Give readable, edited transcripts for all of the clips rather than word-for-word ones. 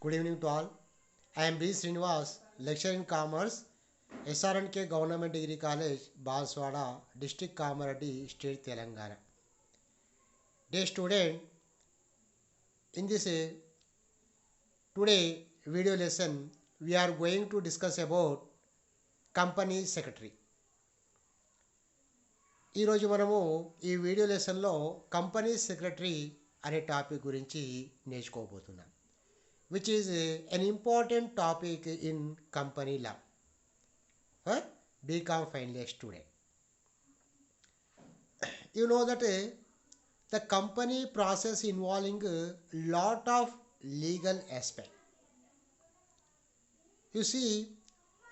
Good evening to all. I am B. Srinivas, lecturer in Commerce, SRNK Government Degree College, Banswada, District Kamareddy, State Telangana. Dear student, in this today video lesson, we are going to discuss about company secretary. ఈరోజు మనము ఈ video లెసన్లో company secretary అనే topic గురించి నేర్చుకోబోతున్నాం, which is an important topic in company law for BCom final year student. You know that the company process involving a lot of legal aspect. You see,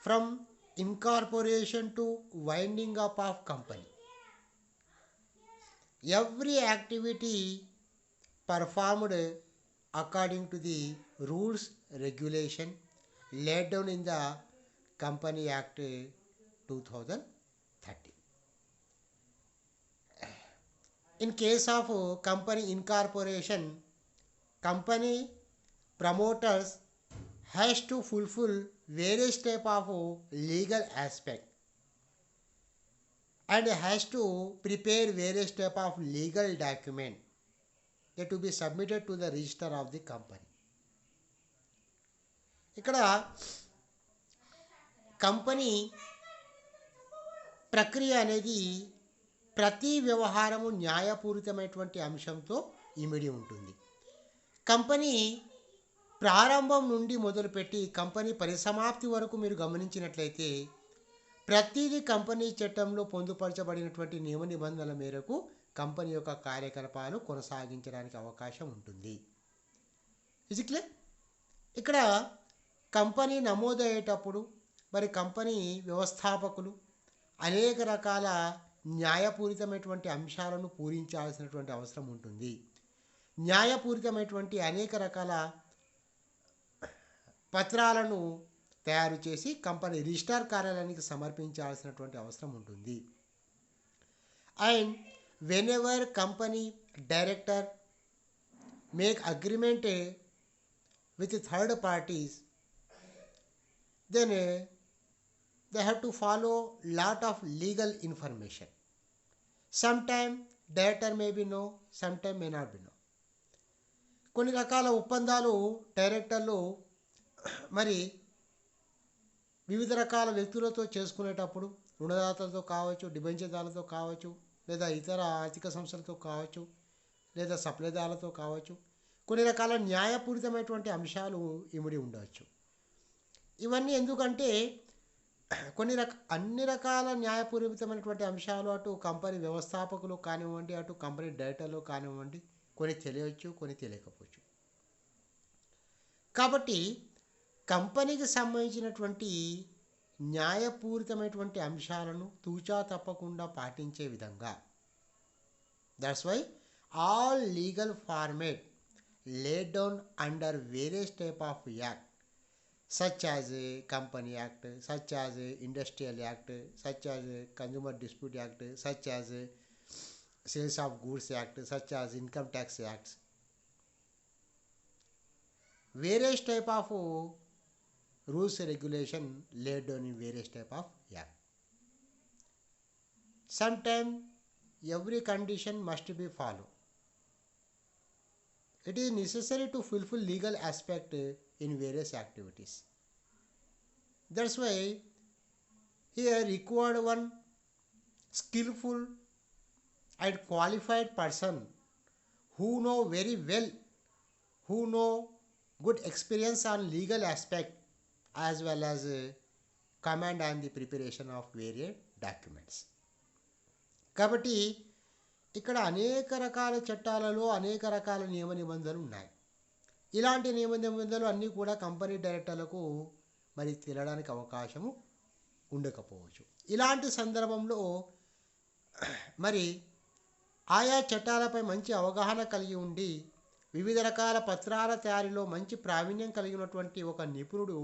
from incorporation to winding up of company, every activity performed according to the rules regulation laid down in the Company Act 2013. In case of company incorporation, company promoters has to fulfill various type of legal aspect and has to prepare various type of legal document that to be submitted to the register of the company. ఇక్కడ company ప్రక్రియ అనేది ప్రతి వ్యవహారము న్యాయపూరితమైనటువంటి అంశంతో ఇమిడి ఉంటుంది. Company ప్రారంభం నుండి మొదలుపెట్టి కంపెనీ పరిసమాప్తి వరకు మీరు గమనించినట్లయితే ప్రతిదీ కంపెనీ చట్టంలో పొందుపరచబడినటువంటి నియమ నిబంధనల మేరకు కంపెనీ యొక్క కార్యకలాపాలు కొనసాగించడానికి అవకాశం ఉంటుంది. ఇది క్లియర్? ఇక్కడ కంపెనీ నమోదయ్యేటప్పుడు మరి కంపెనీ వ్యవస్థాపకులు అనేక రకాల న్యాయపూరితమైనటువంటి అంశాలను పూరించాల్సినటువంటి అవసరం ఉంటుంది. న్యాయపూరితమైనటువంటి అనేక రకాల పత్రాలను తయారు చేసి కంపెనీ రిజిస్ట్రార్ కార్యాలయానికి సమర్పించాల్సినటువంటి అవసరం ఉంటుంది. And whenever company director make agreement with third parties, then they have to follow lot of legal information. Sometime director may be no, sometime may not be no. కొన్ని రకాల ఒప్పందాలు డైరెక్టర్లు మరి వివిధ రకాల వ్యక్తులతో చేసుకునేటప్పుడు రుణదాతలతో కావచ్చు, డిబెంచర్దారులతో కావచ్చు, లేదా ఇతర ఆర్థిక సంస్థలతో కావచ్చు, లేదా సప్లైదారులతో కావచ్చు, కొన్ని రకాల న్యాయపూరితమైనటువంటి అంశాలు ఇమిడి ఉండవచ్చు. ఇవన్నీ ఎందుకంటే అన్ని రకాల న్యాయపూరితమైనటువంటి అంశాలు అటు కంపెనీ వ్యవస్థాపకులు కానివ్వండి, అటు కంపెనీ డైరెక్టర్లు కానివ్వండి, కొన్ని తెలియవచ్చు, కొన్ని తెలియకపోవచ్చు. కాబట్టి కంపెనీకి సంబంధించినటువంటి న్యాయపూరితమైనటువంటి అంశాలను తూచా తప్పకుండా పాటించే విధంగా, that's why all legal format laid down under various type of act, such as Company Act, such as Industrial Act, such as Consumer Dispute Act, such as Sales of Goods Act, such as Income Tax Acts. Various type of rules and regulation laid down in various type of act. Sometimes every condition must be followed. It is necessary to fulfill legal aspect in various activities. That's why here required one skillful and qualified person who know very well, who know good experience on legal aspect as well as command and the preparation of various documents. కాబట్టి ఇక్కడ అనేక రకాల చట్టాలలో అనేక రకాల నియమ నిబంధనలు ఉన్నాయి. ఇలాంటి నియమ నిబంధనలు అన్నీ కూడా కంపెనీ డైరెక్టర్లకు మరి తెలియడానికి అవకాశము ఉండకపోవచ్చు. ఇలాంటి సందర్భంలో మరి ఆయా చట్టాలపై మంచి అవగాహన కలిగి ఉండి వివిధ రకాల పత్రాల తయారీలో మంచి ప్రావీణ్యం కలిగినటువంటి ఒక నిపుణుడు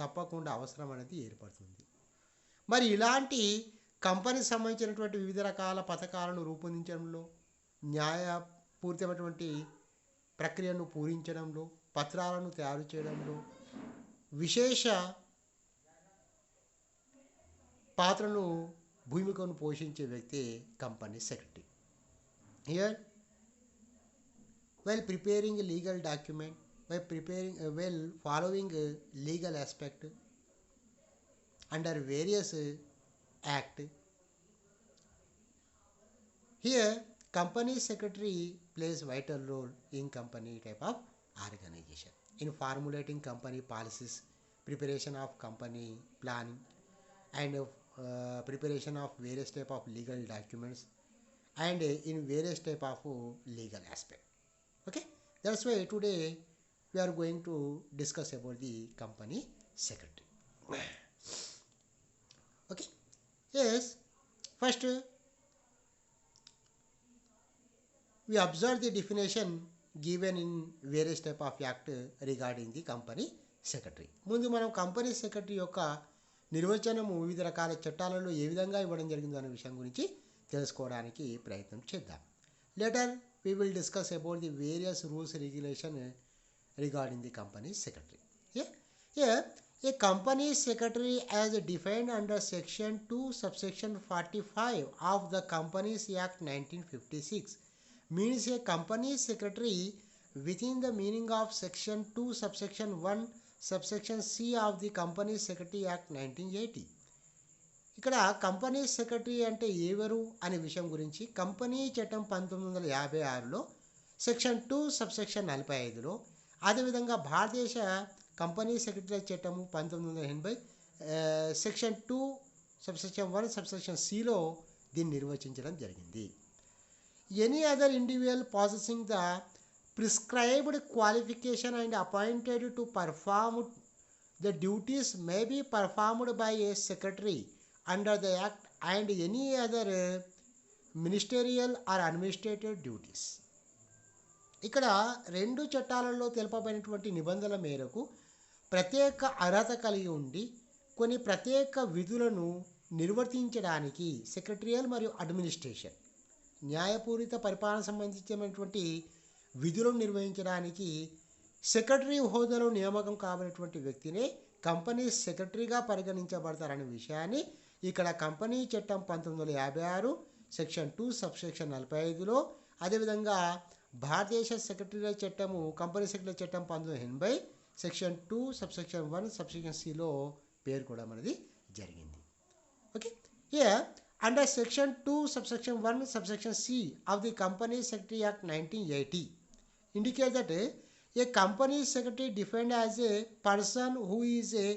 తప్పకుండా అవసరం అనేది ఏర్పడుతుంది. మరి ఇలాంటి కంపెనీకి సంబంధించినటువంటి వివిధ రకాల పథకాలను రూపొందించడంలో, న్యాయపూరితమైనటువంటి ప్రక్రియను పూరించడంలో, పత్రాలను తయారు చేయడంలో విశేష పాత్రను భూమికను పోషించే వ్యక్తి company secretary. Here while preparing a legal document, while following a legal aspect under various act, here company secretary plays vital role in company type of organization in formulating company policies, preparation of company planning, and preparation of various type of legal documents, and in various type of legal aspect. Okay, that's why today we are going to discuss about the company secretary. Okay, yes, first we observe the definition given in various type of act regarding the company secretary. ముందు మనం company secretary యొక్క నిర్వచనము వివిధ రకాల చట్టాలలో ఏ విధంగా ఇవ్వడం జరిగిందో అనే విషయం గురించి తెలుసుకోవడానికి ప్రయత్నం చేద్దాం. Later we will discuss about the various rules and regulation regarding the company secretary. Here a company secretary as defined under section 2 subsection 45 of the Companies Act 1956 means a company secretary within the meaning of section 2 subsection 1 subsection C of the Companies Secretary Act 1980. ఇక్కడ company secretary అంటే ఎవరు అనే విషయం గురించి company చట్టం 1956లో section 2 subsection 45లో, అదేవిధంగా భారతదేశ company secretary చట్టము 1980 సెక్షన్ 2 సబ్సెక్షన్ 1 సబ్సెక్షన్ సిలో దీన్ని నిర్వచించడం జరిగింది. Any other individual possessing the prescribed qualification and appointed to perform the duties may be performed by a secretary under the act and any other ministerial or administrative duties. ఇక్కడ రెండు చట్టాలలో తెలుపబడినటువంటి నిబంధనల మేరకు ప్రత్యేక అర్హత కలిగి ఉండి కొన్ని ప్రత్యేక విధులను నిర్వర్తించడానికి సెక్రటరియల్ మరియు అడ్మినిస్ట్రేషన్ న్యాయపూరిత పరిపాలన సంబంధించినటువంటి విధులను నిర్వహించడానికి సెక్రటరీ హోదాలో నియామకం కాబడినటువంటి వ్యక్తినే కంపెనీ సెక్రటరీగా పరిగణించబడతారనే విషయాన్ని ఇక్కడ కంపెనీ చట్టం 1956 సెక్షన్ 2 సబ్సెక్షన్ 45లో, అదేవిధంగా భారతదేశ సెక్రటరీ చట్టము కంపెనీ సెక్రటరీ చట్టం 1980 సెక్షన్ 2 సబ్సెక్షన్ 1 సబ్సెక్షన్ సిలో పేర్కొనడం అనేది జరిగింది. Okay, here under section 2 subsection 1 subsection C of the company secretary act 1980 indicate that a company secretary defined as a person who is a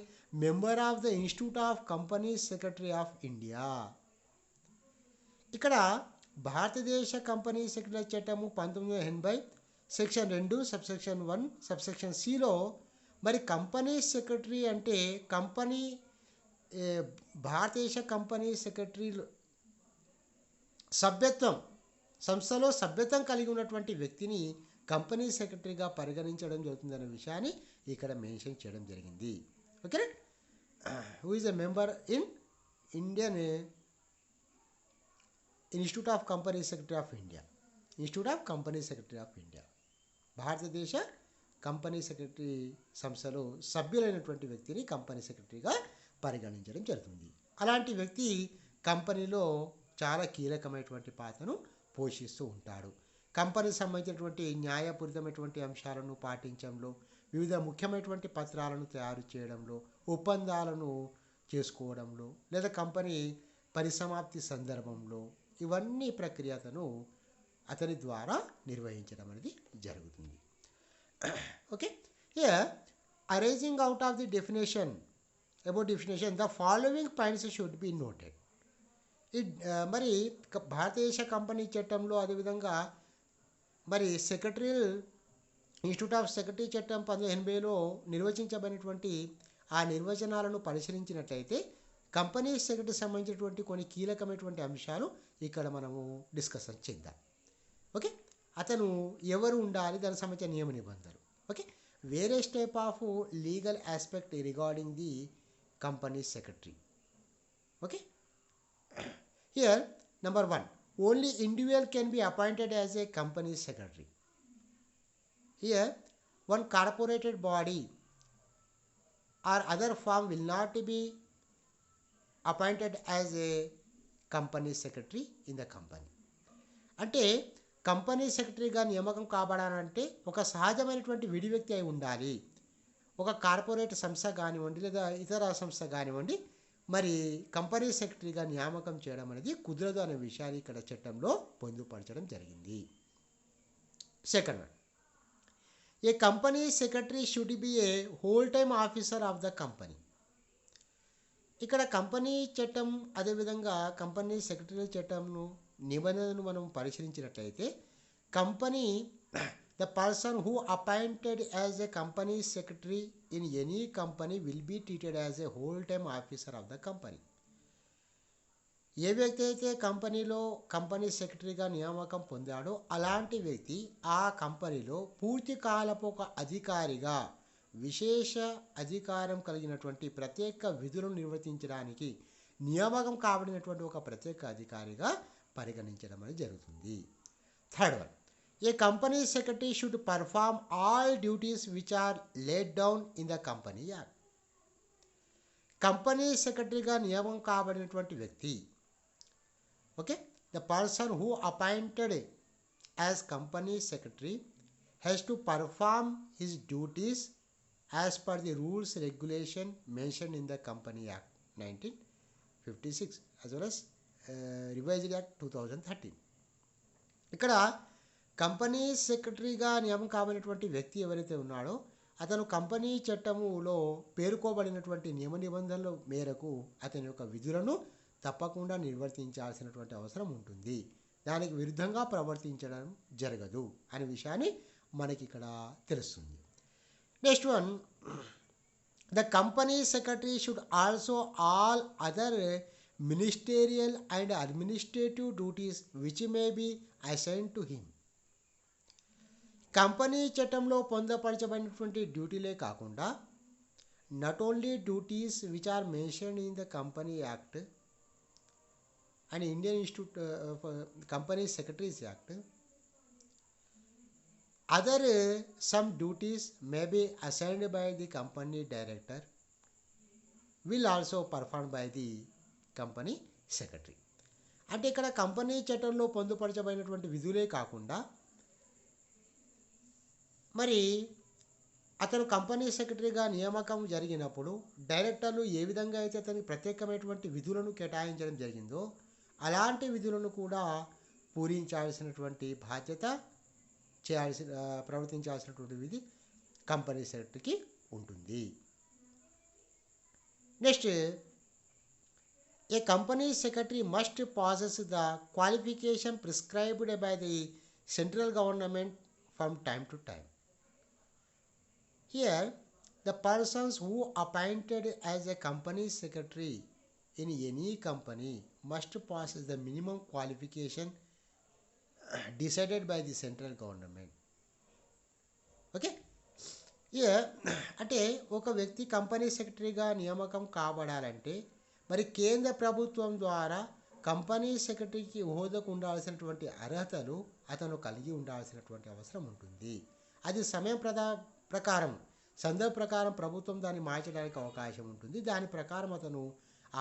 member of the Institute of Company Secretary of India. ఇక్కడ భారతదేశ company secretary చట్టము 1980 section 2 subsection 1 subsection సిలో మరి company secretary అంటే company భారతదేశ company secretary సభ్యత్వం సంస్థలో సభ్యత్వం కలిగి ఉన్నటువంటి వ్యక్తిని కంపెనీ సెక్రటరీగా పరిగణించడం జరుగుతుందనే విషయాన్ని ఇక్కడ మెన్షన్ చేయడం జరిగింది. Okay, who is a member in Indian institute of company secretary of India, institute of company secretary of India, భారతదేశ కంపెనీ సెక్రటరీ సంస్థలో సభ్యులైనటువంటి వ్యక్తిని కంపెనీ సెక్రటరీగా పరిగణించడం జరుగుతుంది. అలాంటి వ్యక్తి కంపెనీలో చాలా కీలకమైనటువంటి పాత్రను పోషిస్తూ ఉంటాడు. కంపెనీకి సంబంధించినటువంటి న్యాయపూరితమైనటువంటి అంశాలను పాటించడంలో, వివిధ ముఖ్యమైనటువంటి పత్రాలను తయారు చేయడంలో, ఒప్పందాలను చేసుకోవడంలో, లేదా కంపెనీ పరిసమాప్తి సందర్భంలో ఇవన్నీ ప్రక్రియను అతని ద్వారా నిర్వహించడం అనేది జరుగుతుంది. Okay, here arising out of the definition the following points should be noted. మరి భారతదేశ కంపెనీ చట్టంలో, అదేవిధంగా మరి సెక్రటరియల్ ఇన్స్టిట్యూట్ ఆఫ్ సెక్రటరీ చట్టం 1980లో నిర్వచించబడినటువంటి ఆ నిర్వచనాలను పరిశీలించినట్లయితే కంపెనీ సెక్రటరీ సంబంధించినటువంటి కొన్ని కీలకమైనటువంటి అంశాలు ఇక్కడ మనము డిస్కషన్ చేద్దాం. ఓకే, అతను ఎవరు ఉండాలి, దానికి సంబంధించిన నియమ నిబంధనలు. Okay, various type of legal aspect regarding the company secretary. Okay, here number 1, only individual can be appointed as a company secretary. Here one corporated body or other firm will not be appointed as a company secretary in the company. అంటే company సెక్రటరీగా నియామకం కాబడాలంటే ఒక సహజమైనటువంటి విడి వ్యక్తి అయి ఉండాలి. ఒక కార్పొరేట్ సంస్థ కానివ్వండి లేదా ఇతర సంస్థ కానివ్వండి మరి కంపెనీ సెక్రటరీగా నియామకం చేయడం అనేది కుదరదు అనే విషయాన్ని ఇక్కడ చట్టంలో పొందుపరచడం జరిగింది. Second one, a company secretary should be a whole time officer of the company. ఇక్కడ కంపెనీ చట్టం అదేవిధంగా కంపెనీ సెక్రటరీ చట్టంను నిబంధనను మనం పరిశీలించినట్లయితే company the person who appointed as a company secretary in any company will be treated as a whole time officer of the company. ఏ వ్యక్తి అయితే కంపెనీలో కంపెనీ సెక్రటరీగా నియామకం పొందాడో అలాంటి వ్యక్తి ఆ కంపెనీలో పూర్తి కాలపు ఒక అధికారిగా విశేష అధికారం కలిగినటువంటి ప్రత్యేక విధులను నిర్వర్తించడానికి నియామకం కాబడినటువంటి ఒక ప్రత్యేక అధికారిగా పరిగణించడం అనేది జరుగుతుంది. Third one, a company secretary should perform all duties which are laid down in the company act. Company సెక్రటరీగా నియామకం కాబడినటువంటి వ్యక్తి okay the person who appointed as company secretary has to perform his duties as per the rules regulation mentioned in the Company Act 1956 as well as Revised Act 2013. ఇక్కడ company సెక్రటరీగా నియామకం కాబడినటువంటి వ్యక్తి ఎవరైతే ఉన్నాడో అతను కంపెనీ చట్టములో పేర్కొబడినటువంటి నియమ నిబంధనల మేరకు అతని యొక్క విధులను తప్పకుండా నిర్వర్తించాల్సినటువంటి అవసరం ఉంటుంది. దానికి విరుద్ధంగా ప్రవర్తించడం జరగదు అనే విషయాన్ని మనకి ఇక్కడ తెలుస్తుంది. Next one, the company secretary should also all other ministerial and administrative duties which may be assigned to him. Company చట్టంలో పొందపరచబడినటువంటి డ్యూటీలే కాకుండా not only duties which are mentioned in the company act and Indian institute company secretaries act, other some duties may be assigned by the company director will also performed by the company secretary. అంటే ఇక్కడ company చట్టంలో పొందుపరచబడినటువంటి విధులే కాకుండా మరి అతను company సెక్రటరీగా నియామకం జరిగినప్పుడు డైరెక్టర్లు ఏ విధంగా అయితే అతనికి ప్రత్యేకమైనటువంటి విధులను కేటాయించడం జరిగిందో అలాంటి విధులను కూడా పూరించాల్సినటువంటి బాధ్యత ప్రవర్తించాల్సినటువంటి విధి కంపెనీ సెక్రటరీకి ఉంటుంది. Next, A company secretary must passes the qualification prescribed by the central government from time to time. Here the persons who appointed as a company secretary in any company must passes the minimum qualification decided by the central government. Okay, అంటే ఒక వ్యక్తి company సెక్రటరీగా నియామకం కాబడాలంటే మరి కేంద్ర ప్రభుత్వం ద్వారా company సెక్రటరీకి హోదాకు ఉండాల్సినటువంటి అర్హతలు అతను కలిగి ఉండాల్సినటువంటి అవసరం ఉంటుంది. అది సమయం ప్రకారం సందర్భ ప్రకారం ప్రభుత్వం దాన్ని మార్చడానికి అవకాశం ఉంటుంది. దాని ప్రకారం అతను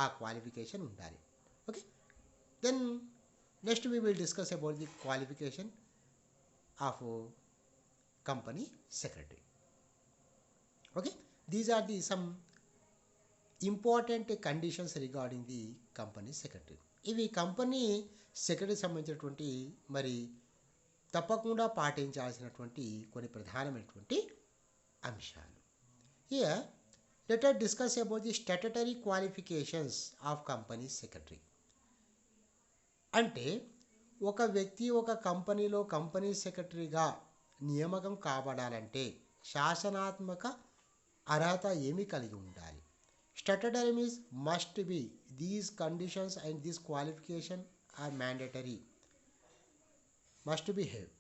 ఆ క్వాలిఫికేషన్ ఉండాలి. Okay, then next we will discuss about the qualification of company secretary. Okay, these are the some important conditions regarding the company secretary. ఇవి కంపెనీ సెక్రటరీ సంబంధించినటువంటి మరి తప్పకుండా పాటించాల్సినటువంటి కొన్ని ప్రధానమైనటువంటి అంశాలు. Here let us discuss about the statutory qualifications of company secretary. అంటే ఒక వ్యక్తి ఒక కంపెనీలో కంపెనీ సెక్రటరీగా నియామకం కాబడాలంటే శాసనాత్మక అర్హత ఏమి కలిగి ఉండాలి? Statutory means must be these conditions and these qualification are mandatory must be have,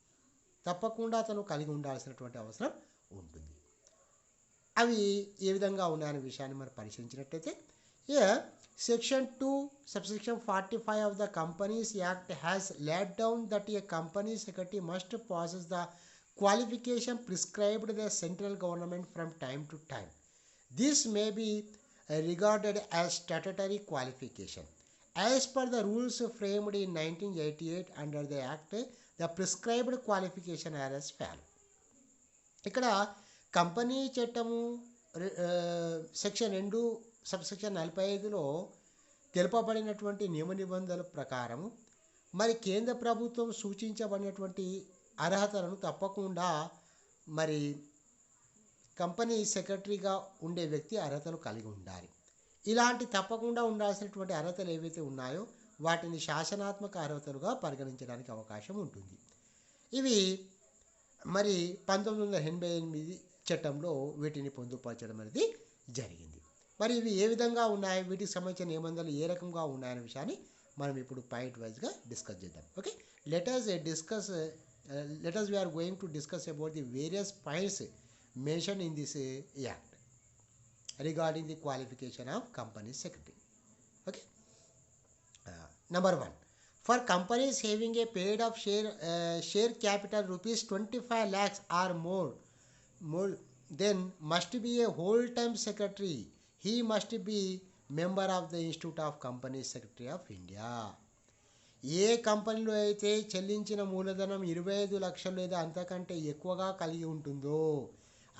తప్పకుండా అతను కలిగి ఉండాల్సినటువంటి అవసరం ఉంటుంది. అవి ఏ విధంగా ఉన్నాయనే విషయాన్ని మనం పరిశీలించినట్టయితే Section 2, subsection 45 of the Companies Act has laid down that a company secretary must possess the qualification prescribed by the central government from time to time. This may be regarded as statutory qualification. As per the rules framed in 1988 under the Act, the prescribed qualification are as follows. ఇక్కడ company చట్టము section 2 subsection 45లో తెలుపబడినటువంటి నియమ నిబంధనల ప్రకారం మరి కేంద్ర ప్రభుత్వం సూచించబడినటువంటి అర్హతలను తప్పకుండా మరి కంపెనీ సెక్రటరీగా ఉండే వ్యక్తి అర్హతలు కలిగి ఉండాలి. ఇలాంటి తప్పకుండా ఉండాల్సినటువంటి అర్హతలు ఏవైతే ఉన్నాయో వాటిని శాసనాత్మక అర్హతలుగా పరిగణించడానికి అవకాశం ఉంటుంది. ఇవి మరి 1988 చట్టంలో వీటిని పొందుపరచడం అనేది జరిగింది. మరి ఇవి ఏ విధంగా ఉన్నాయి, వీటికి సంబంధించిన నిబంధనలు ఏ రకంగా ఉన్నాయనే విషయాన్ని మనం ఇప్పుడు పాయింట్ వైజ్గా డిస్కస్ చేద్దాం. Okay, we are going to discuss about the various points mentioned in this act regarding the qualification of company secretary. Okay, number 1, for companies having a paid up share capital rupees 25 lakhs or more then must be a whole time secretary. He must be member of the Institute of Company Secretary of India. ఏ కంపెనీలో అయితే చెల్లించిన మూలధనం 25 లక్షలు లేదా అంతకంటే ఎక్కువగా కలిగి ఉంటుందో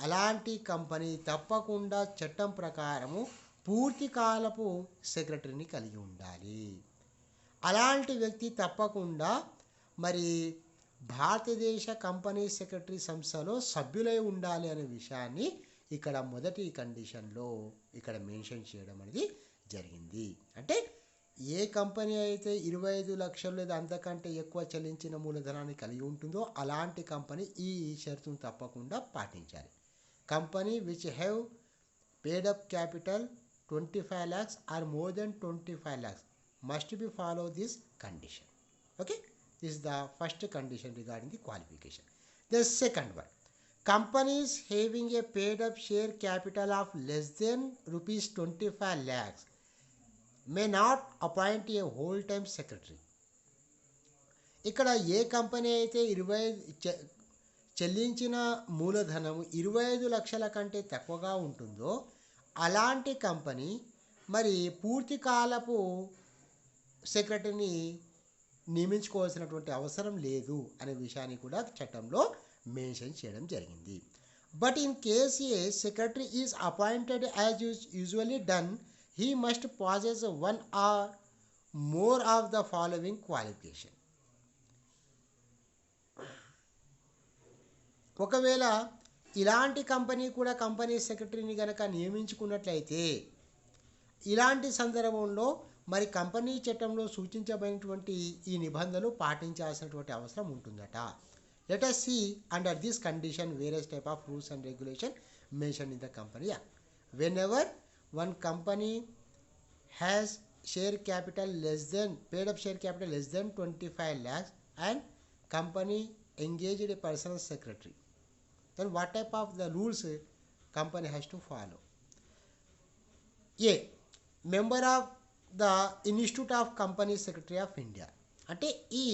అలాంటి కంపెనీ తప్పకుండా చట్టం ప్రకారము పూర్తి కాలపు సెక్రటరీని కలిగి ఉండాలి. అలాంటి వ్యక్తి తప్పకుండా మరి భారతదేశ కంపెనీ సెక్రటరీ సంస్థలో సభ్యులై ఉండాలి అనే విషయాన్ని ఇక్కడ మొదటి కండిషన్లో ఇక్కడ మెన్షన్ చేయడం అనేది జరిగింది. అంటే ఏ కంపెనీ అయితే 25 లక్షలు లేదా అంతకంటే ఎక్కువ చెల్లించిన మూలధనాన్ని కలిగి ఉంటుందో అలాంటి కంపెనీ ఈ షరతును తప్పకుండా పాటించాలి. Company which have paid up capital 25 lakhs or more than 25 lakhs must be follow this condition. Okay, this is the first condition regarding the qualification. The second one, companies having a paid up share capital of less than rupees 25 lakhs may not appoint a whole time secretary. ఇక్కడ ఏ company అయితే చెల్లించిన మూలధనము 25 లక్షల కంటే తక్కువగా ఉంటుందో అలాంటి company మరి పూర్తి కాలపు సెక్రటరీని నియమించుకోవాల్సినటువంటి అవసరం లేదు అనే విషయాన్ని కూడా చట్టంలో మెన్షన్ చేయడం జరిగింది. But in case A secretary is appointed as usually done, he must possess one or more of the following qualification. ఒకవేళ ఇలాంటి కంపెనీ కూడా కంపెనీ సెక్రటరీని కనుక నియమించుకున్నట్లయితే ఇలాంటి సందర్భంలో మరి కంపెనీ చట్టంలో సూచించబడినటువంటి ఈ నిబంధనలు పాటించాల్సినటువంటి అవసరం ఉంటుందట. Let us see under this condition various type of rules and regulation mentioned in the Company Act. Whenever one company has share capital less than paid up share capital less than 25 lakhs and company engaged a personal secretary, then what type of the rules company has to follow? A, member of the Institute of Company Secretary of India. అంటే ఈ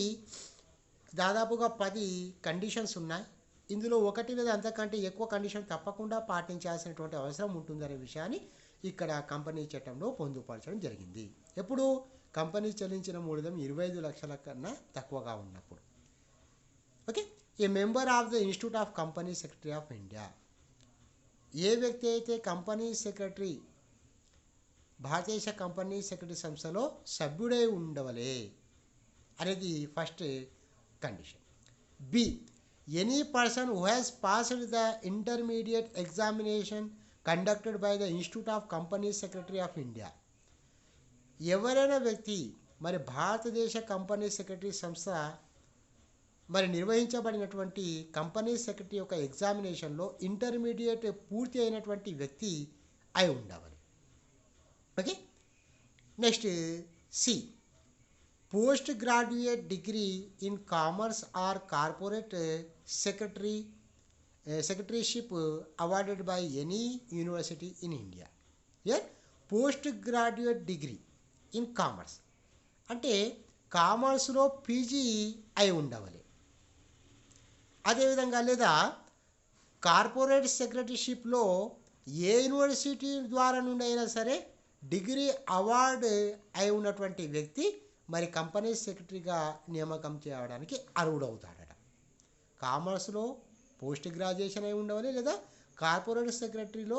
దాదాపుగా 10 conditions ఉన్నాయి. ఇందులో ఒకటి లేదా అంతకంటే ఎక్కువ condition తప్పకుండా పాటించాల్సినటువంటి అవసరం ఉంటుందనే విషయాన్ని ఇక్కడ కంపెనీ చట్టంలో పొందుపరచడం జరిగింది. ఎప్పుడు కంపెనీ చెల్లించిన మూలధనం 25 లక్షల కన్నా తక్కువగా ఉన్నప్పుడు. Okay, a member of the institute of company secretary of India. ఏ వ్యక్తి అయితే కంపెనీ సెక్రటరీ భారతదేశ కంపెనీ సెక్రటరీ సంస్థలో సభ్యుడై ఉండవలే అనేది first condition. B, any person who has passed the intermediate examination conducted by the institute of company secretary of India. ఎవరైనా వ్యక్తి మరి భారతదేశ కంపెనీ సెక్రటరీ సంస్థ మరి నిర్వహించబడినటువంటి కంపెనీ సెక్రటరీ యొక్క ఎగ్జామినేషన్లో ఇంటర్మీడియట్ పూర్తి అయినటువంటి వ్యక్తి అయి ఉండవాలి. Okay, next C, post graduate degree in commerce or corporate secretaryship awarded by any university in India. Here post graduate degree in commerce అంటే కామర్స్లో పీజీ అయి ఉండవాలి. అదేవిధంగా లేదా కార్పొరేట్ సెక్రటరీషిప్లో ఏ యూనివర్సిటీ ద్వారా నుండి అయినా సరే డిగ్రీ అవార్డు అయి ఉన్నటువంటి వ్యక్తి మరి కంపెనీ సెక్రటరీగా నియామకం చేయడానికి అర్హుడవుతాడట. కామర్స్లో పోస్ట్ గ్రాడ్యుయేషన్ అయి ఉండవాలి, లేదా కార్పొరేట్ సెక్రటరీలో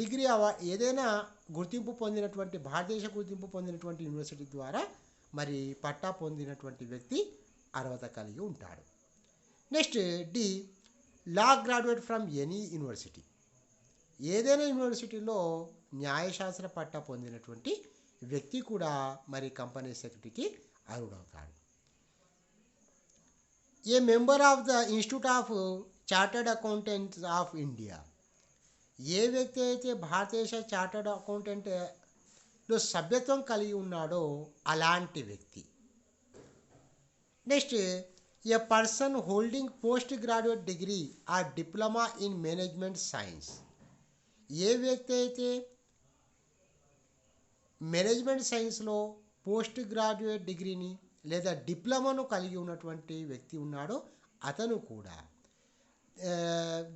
డిగ్రీ అవార్డ్ ఏదైనా గుర్తింపు పొందినటువంటి భారతదేశ గుర్తింపు పొందినటువంటి యూనివర్సిటీ ద్వారా మరి పట్టా పొందినటువంటి వ్యక్తి అర్హత కలిగి ఉంటాడు. Next D law graduate from any university. ఏదైనా యూనివర్సిటీలో న్యాయశాస్త్ర పట్టా పొందినటువంటి వ్యక్తి కూడా మరి కంపెనీ సెక్రటరీకి అర్హుడవుతాడు. A member of the institute of chartered accountants of India. ఏ వ్యక్తి అయితే భారతదేశ చార్టర్డ్ అకౌంటెంట్లో సభ్యత్వం కలిగి ఉన్నాడో అలాంటి వ్యక్తి. Next a person holding post graduate degree or diploma in management science. ఏ వ్యక్తి అయితే మేనేజ్మెంట్ సైన్స్లో పోస్ట్ గ్రాడ్యుయేట్ డిగ్రీని లేదా డిప్లొమాను కలిగి ఉన్నటువంటి వ్యక్తి ఉన్నాడో అతను కూడా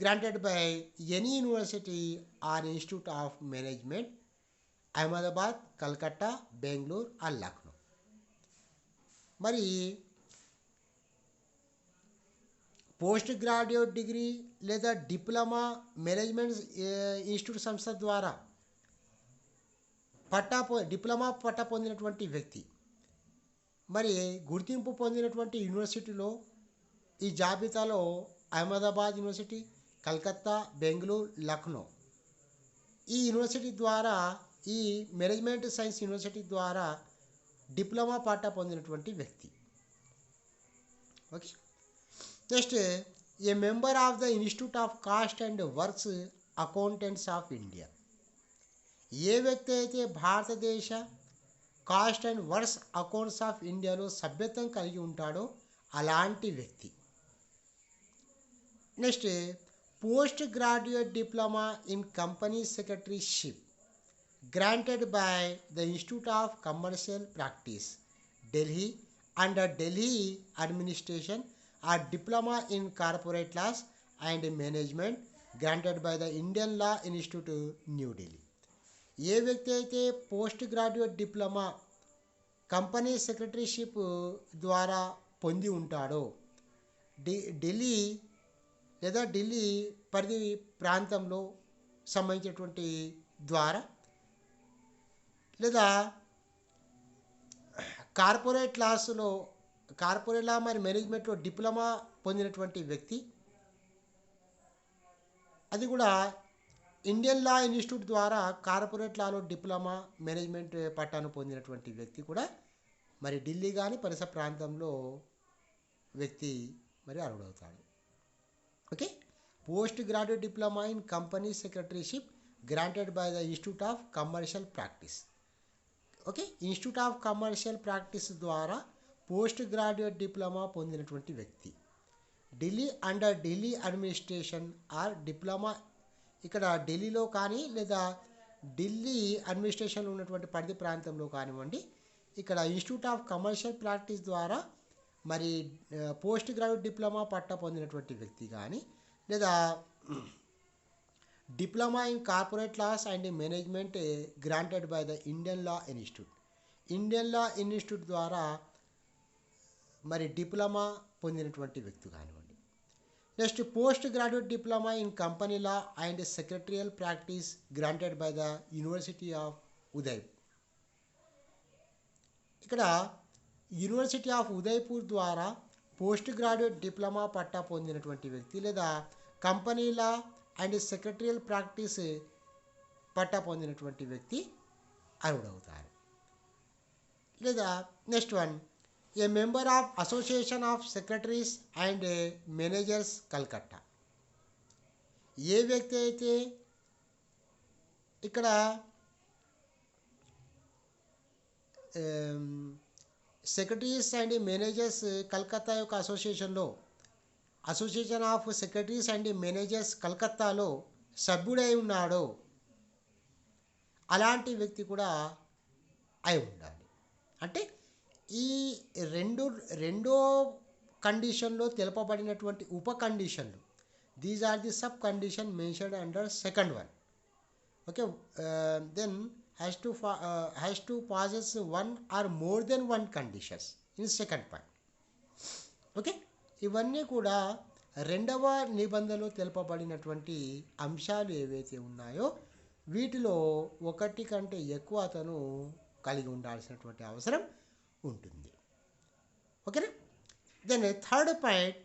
granted by any university or institute of management Ahmedabad, Calcutta, Bengaluru or Lucknow. మరి పోస్ట్ గ్రాడ్యుయేట్ డిగ్రీ లేదా డిప్లొమా మేనేజ్మెంట్ ఇన్స్టిట్యూట్ సంస్థ ద్వారా డిప్లొమా పట్టా పొందినటువంటి వ్యక్తి మరి గుర్తింపు పొందినటువంటి యూనివర్సిటీలో ఈ జాబితాలో అహ్మదాబాద్ యూనివర్సిటీ, కలకత్తా, బెంగళూరు, లక్నో ఈ యూనివర్సిటీ ద్వారా ఈ మేనేజ్మెంట్ సైన్స్ యూనివర్సిటీ ద్వారా డిప్లొమా పట్టా పొందినటువంటి వ్యక్తి. Okay. Next a member of the institute of cost and works accountants of India. ఏ వ్యక్తి అయితే భారతదేశ cost and works accounts of ఇండియాలో సభ్యత్వం కలిగి ఉంటాడో అలాంటి వ్యక్తి. Next post graduate diploma in company secretaryship granted by the institute of commercial practice Delhi under Delhi administration or diploma in corporate laws and management granted by the Indian law institute New Delhi. ఏ వ్యక్తి అయితే post graduate diploma company secretaryship ద్వారా పొంది ఉంటాడో ఢిల్లీ లేదా ఢిల్లీ పరిధి ప్రాంతంలో సంబంధించినటువంటి ద్వారా లేదా కార్పొరేట్ లా మరి మేనేజ్మెంట్లో డిప్లొమా పొందినటువంటి వ్యక్తి, అది కూడా ఇండియన్ లా ఇన్స్టిట్యూట్ ద్వారా కార్పొరేట్ లాలో డిప్లొమా మేనేజ్మెంట్ పట్టాను పొందినటువంటి వ్యక్తి కూడా మరి ఢిల్లీ కానీ పరిసర ప్రాంతంలో వ్యక్తి మరి అర్హుడవుతాడు. Okay. Post graduate diploma in company secretaryship granted by the institute of commercial practice. Okay. Institute of commercial practice ద్వారా పోస్ట్ గ్రాడ్యుయేట్ డిప్లొమా పొందినటువంటి వ్యక్తి. Delhi under Delhi administration or diploma, ఇక్కడ ఢిల్లీలో కానీ లేదా ఢిల్లీ అడ్మినిస్ట్రేషన్లో ఉన్నటువంటి పరిధి ప్రాంతంలో కానివ్వండి, ఇక్కడ ఇన్స్టిట్యూట్ ఆఫ్ కమర్షియల్ ప్రాక్టీస్ ద్వారా మరి పోస్ట్ గ్రాడ్యుయేట్ డిప్లొమా పట్టా పొందినటువంటి వ్యక్తి కానీ లేదా diploma in corporate laws and management granted by the Indian law institute ద్వారా మరి డిప్లొమా పొందినటువంటి వ్యక్తి కానివ్వండి. Next post graduate diploma in company law and secretarial practice granted by the university of Uday. ఇక్కడ యూనివర్సిటీ ఆఫ్ ఉదయ్పూర్ ద్వారా పోస్ట్ గ్రాడ్యుయేట్ డిప్లొమా పట్టా పొందినటువంటి వ్యక్తి లేదా company law and secretarial practice పట్టా పొందినటువంటి వ్యక్తి అర్హుడవుతారు. లేదా next one a member of association of secretaries and managers Calcutta. ఏ వ్యక్తి అయితే ఇక్కడ సెక్రటరీస్ అండ్ మేనేజర్స్ కల్కత్తా యొక్క association of secretaries and managers కల్కత్తాలో సభ్యుడై ఉన్నాడో అలాంటి వ్యక్తి కూడా అయి ఉండాలి. అంటే ఈ రెండో కండిషన్లో తెలుపబడినటువంటి ఉప కండిషన్లు. These are the sub condition mentioned under second one. Okay, then has to passes one or more then one conditions in second point. Okay, ఇవన్నీ కూడా రెండవ నిబంధనలో తెలుపబడినటువంటి అంశాలు ఏవైతే ఉన్నాయో వీటిలో ఒకటి కంటే ఎక్కువ అతను కలిగి ఉండాల్సినటువంటి అవసరం ఉంటుంది. ఓకేనా. Then third point,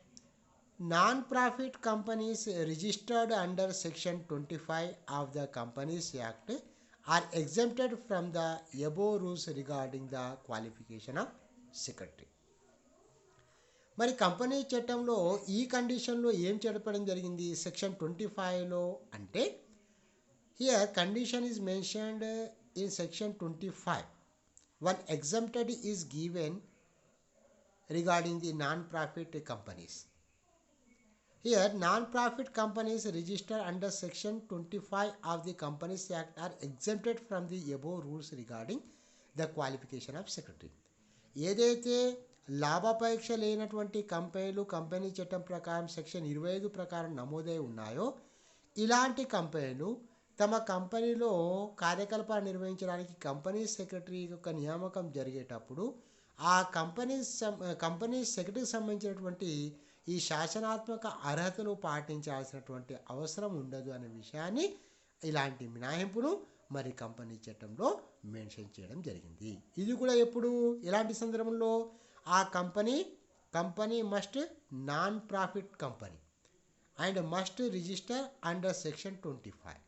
non profit companies registered under section 25 of the companies act or exempted from the above rules regarding the qualification of secretary. మరి కంపెనీ చట్టంలో ఈ కండిషన్లో ఏం చెప్పడం జరిగింది సెక్షన్ 25లో అంటే, here condition is mentioned in section 25. One exempted is given regarding the non-profit companies. Here, non-profit companies registered under section 25 of the Companies Act are exempted from the above rules regarding the qualification of secretary. ఏదైతే లాభాపేక్ష లేనటువంటి కంపెనీలు company చట్టం ప్రకారం section 25 ప్రకారం నమోదై ఉన్నాయో ఇలాంటి కంపెనీలు తమ కంపెనీలో కార్యకలాపాలు నిర్వహించడానికి కంపెనీ సెక్రటరీ యొక్క నియామకం జరిగేటప్పుడు ఆ కంపెనీ సెక్రటరీకి సంబంధించినటువంటి ఈ శాసనాత్మక అర్హతలు పాటించాల్సినటువంటి అవసరం ఉండదు అనే విషయాన్ని ఇలాంటి మినహాయింపును మరి కంపెనీ చట్టంలో మెన్షన్ చేయడం జరిగింది. ఇది కూడా ఎప్పుడు ఇలాంటి సందర్భంలో ఆ company must non profit company and must register under section 25.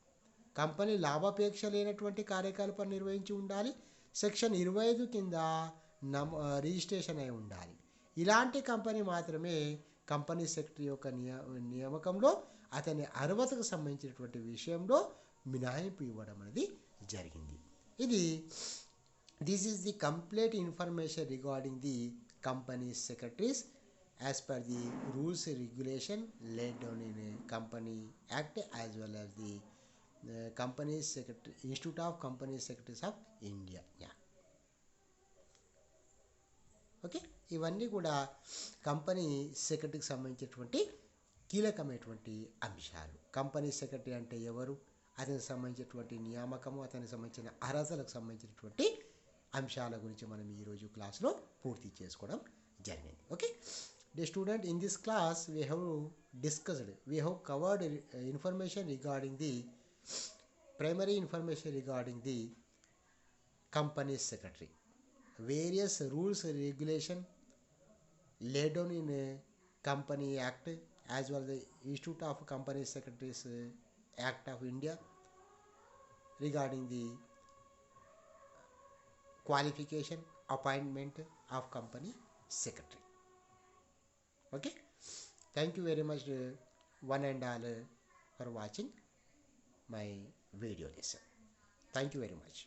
Company లాభాపేక్ష లేనటువంటి కార్యకలాపాలు నిర్వహించి ఉండాలి, సెక్షన్ 25 కింద రిజిస్ట్రేషన్ అయి ఉండాలి. ఇలాంటి కంపెనీ మాత్రమే కంపెనీ సెక్రటరీ యొక్క నియామకంలో అతని అర్హతకు సంబంధించినటువంటి విషయంలో మినహాయింపు ఇవ్వడం అనేది జరిగింది. This is the complete information regarding the company secretaries as per the rules regulation laid down in Company Act as well as the Company Secretary Institute of Company Secretaries of India. Okay, ఇవన్నీ కూడా company సెక్రటరీకి సంబంధించినటువంటి కీలకమైనటువంటి అంశాలు. Company secretary అంటే ఎవరు, అతనికి సంబంధించినటువంటి నియామకము, అతనికి సంబంధించిన అర్హతలకు సంబంధించినటువంటి అంశాల గురించి మనం ఈరోజు క్లాస్లో పూర్తి చేసుకోవడం జరిగింది. Okay, the student, in this class we have covered information regarding the primary information regarding the company secretary, various rules and regulation laid down in a Company Act as well as the Institute of Company Secretaries Act of India regarding the qualification appointment of company secretary. Okay, thank you very much one and all for watching my video lesson. Thank you very much.